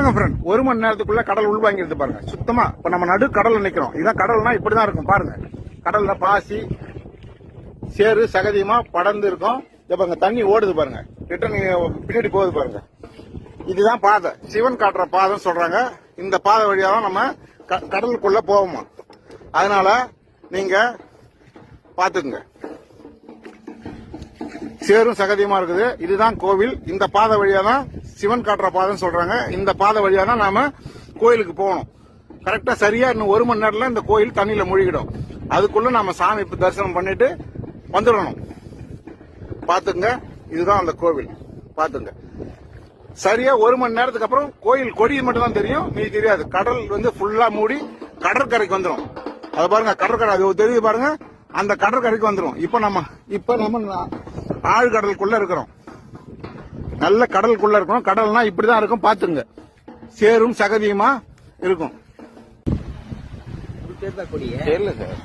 பாருங்க ஃப்ரெண்ட், 1 மணி நேரத்துக்குள்ள கடல் உள்வாங்கிட்டு பாருங்க சுத்தமா. இப்ப நம்ம நடு கடல்ல நிக்கிறோம். இதான் கடல்னா இப்படிதான் இருக்கும் பாருங்க. கடல்ல பாசி சேறு சகதியமா படர்ந்து இருக்கும். பாருங்க தண்ணி ஓடுது பாருங்க, ரிட்டர்ன் பின்னாடி போகுது பாருங்க. இதுதான் பாதை, சிவன் காட்டுற பாதைன்னு சொல்றாங்க. இந்த பாதை வழியா தான் நம்ம கடலுக்குள்ள போவோமா. அதனால நீங்க பாத்துக்குங்க. சேரும் சகதியமா இருக்குது. இதுதான் கோவில். இந்த பாதை வழியா தான் சிவன் காட்டுற பாதைன்னு சொல்றாங்க. இந்த பாதை வழியா தான் நாம கோயிலுக்கு போகணும். கரெக்டா சரியா இன்னும் 1 மணி நேரத்துல இந்த கோயில் தண்ணியில மூழ்கிடும். அதுக்குள்ள நாம சாமி தரிசனம் பண்ணிட்டு வந்துடணும். பாத்துங்க, இதுதான் அந்த கோவில். பாத்துங்க, சரியா 1 மணி நேரத்துக்கு அப்புறம் கோயில் கொடி மட்டும் தான் தெரியும், மீதி தெரியாது. கடல் ஃபுல்லா மூடி கடற்கரைக்கு வந்துடும். அது பாருங்க, கடற்கரை அது தெரியுது பாருங்க, அந்த கடற்கரைக்கு வந்துடும். இப்ப நம்ம ஆழ்கடலுக்குள்ள இருக்கிறோம். நல்ல கடலுக்குள்ள இருக்கணும். கடல்னா இப்படிதான் இருக்கும். பாத்துங்க, சேரும் சகதியுமா இருக்கும். தெரியல சார்.